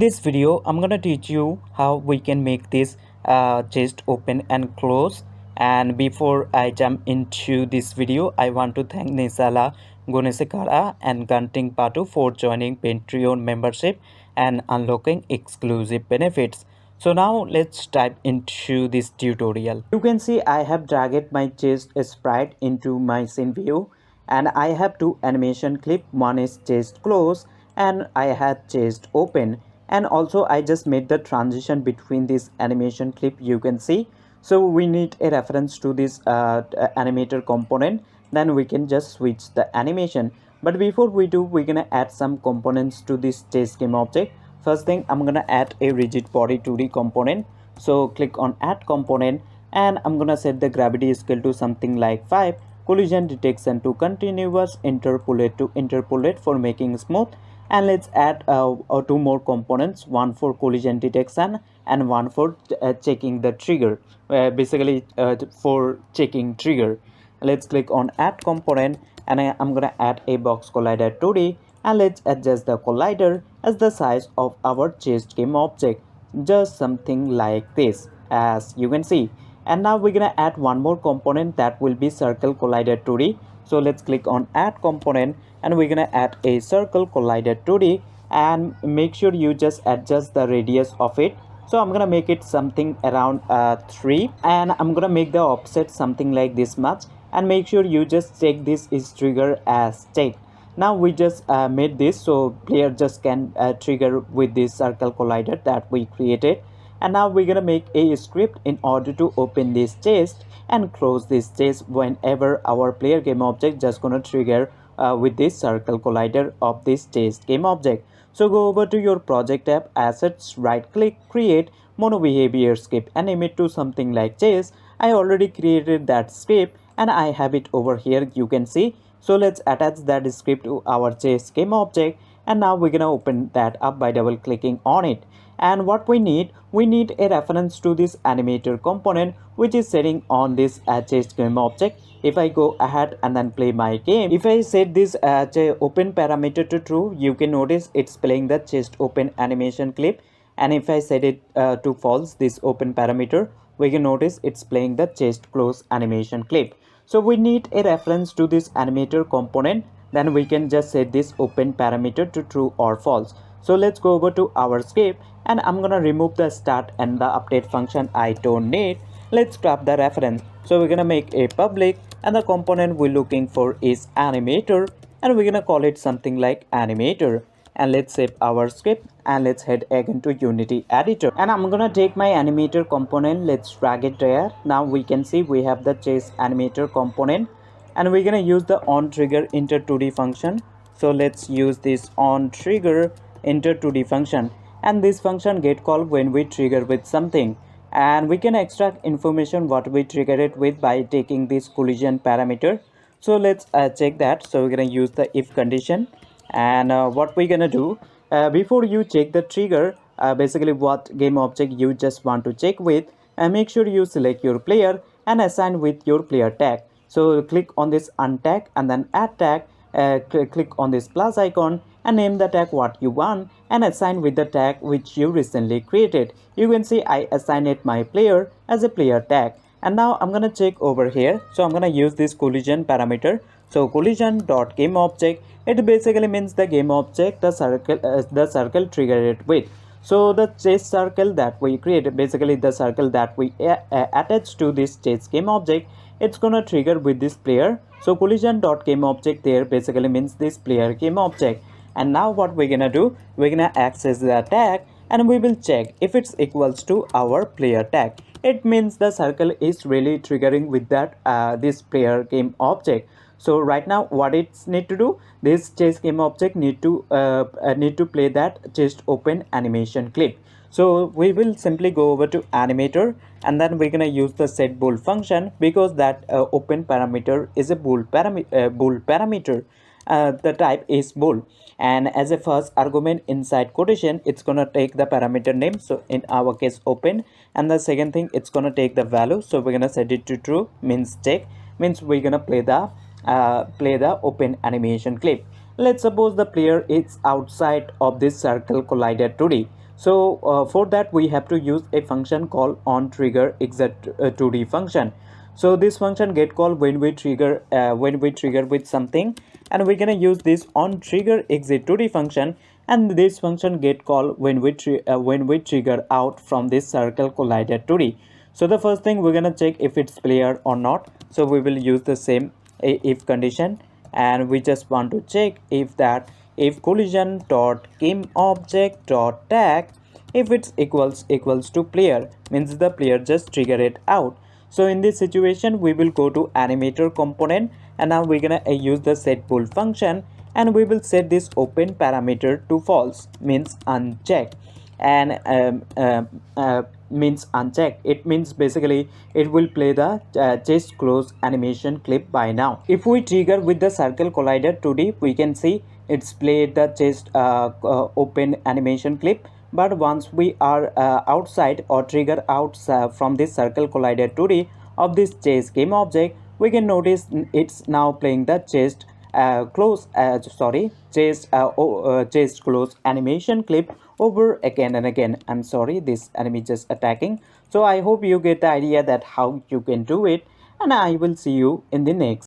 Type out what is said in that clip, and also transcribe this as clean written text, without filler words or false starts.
This video I'm gonna teach you how we can make this chest open and close. And before I jump into this video, I want to thank Nisala Gunesekara and Gunting Patu for joining Patreon membership and unlocking exclusive benefits. So now let's dive into this tutorial. You can see I have dragged my chest sprite into my scene view, and I have two animation clip. One is chest close and I had chest open, and also I just made the transition between this animation clip, you can see. So we need a reference to this animator component, then we can just switch the animation. But before we do, we're gonna add some components to this chest game object. First thing, I'm gonna add a rigid body 2D component. So click on add component, and I'm gonna set the gravity scale to something like 5, collision detection to continuous, interpolate to interpolate for making smooth. And let's add two more components, one for collision detection and one for checking the trigger, basically for checking trigger. Let's click on add component, and I'm gonna add a box collider 2D, and let's adjust the collider as the size of our chest game object, just something like this, as you can see. And now we're gonna add one more component, that will be circle collider 2D. So let's click on add component, and we're gonna add a circle collider 2D, and make sure you just adjust the radius of it. So I'm gonna make it something around 3, and I'm gonna make the offset something like this much, and make sure you just check this is trigger as checked. Now we just made this so player just can trigger with this circle collider that we created. And now we're gonna make a script in order to open this chest and close this chest whenever our player game object just gonna trigger with this circle collider of this chest game object. So go over to your project tab, assets, right click, create mono behavior script, and name it to something like chest. I already created that script and I have it over here, you can see. So let's attach that script to our chest game object, and now we're gonna open that up by double clicking on it. And what we need a reference to this animator component which is setting on this chest game object. If I go ahead and then play my game, if I set this open parameter to true, you can notice it's playing the chest open animation clip. And if I set it to false, this open parameter, we can notice it's playing the chest close animation clip. So we need a reference to this animator component, then we can just set this open parameter to true or false. So let's go over to our script, and I'm gonna remove the start and the update function I don't need. Let's grab the reference. So we're gonna make a public, and the component we're looking for is animator, and we're gonna call it something like animator. And let's save our script, and let's head again to Unity editor, and I'm gonna take my animator component, let's drag it there. Now we can see we have the chase animator component, and we're gonna use the on trigger enter 2D function. So let's use this on trigger enter 2D function, and this function get called when we trigger with something, and we can extract information what we trigger it with by taking this collision parameter. So let's check that. So we're gonna use the if condition, and what we're gonna do, before you check the trigger, basically what game object you just want to check with, and make sure you select your player and assign with your player tag. So click on this untag and then add tag, click on this plus icon and name the tag what you want and assign with the tag which you recently created. You can see I assigned it my player as a player tag. And now I'm gonna check over here. So I'm gonna use this collision parameter. So collision dot game object, it basically means the game object the circle triggered it with. So the chase circle that we create, basically the circle that we attach to this chase game object, it's gonna trigger with this player. So collision dot game object there basically means this player game object. And now what we're gonna do, we're gonna access the tag, and we will check if it's equals to our player tag. It means the circle is really triggering with that this player game object. So right now what it's need to do, this chase game object need to play that chest open animation clip. So we will simply go over to animator, and then we're gonna use the set bool function, because that open parameter is a bool parameter. The type is bool, and as a first argument inside quotation, it's gonna take the parameter name, so in our case open, and the second thing, it's gonna take the value. So we're gonna set it to true, means check, means we're gonna play the open animation clip. Let's suppose the player is outside of this circle collider 2D. So for that we have to use a function called on trigger exit 2D function. So this function get called when we trigger with something, and we're gonna use this on trigger exit 2D function, and this function get called when we trigger out from this circle collider 2D. So the first thing we're gonna check if it's player or not. So we will use the same if condition, and we just want to check if that if collision dot game object dot tag, if it's equals to player, means the player just trigger it out. So in this situation we will go to animator component, and now we're gonna use the set bool function, and we will set this open parameter to false, means unchecked. And means unchecked, it means basically it will play the chest close animation clip by now. If we trigger with the circle collider 2D, we can see it's played the chest open animation clip. But once we are outside or trigger out from this circle collider 2D of this chest game object, we can notice it's now playing the chest chest close animation clip over again and again. I'm sorry, this enemy just attacking. So I hope you get the idea that how you can do it, and I will see you in the next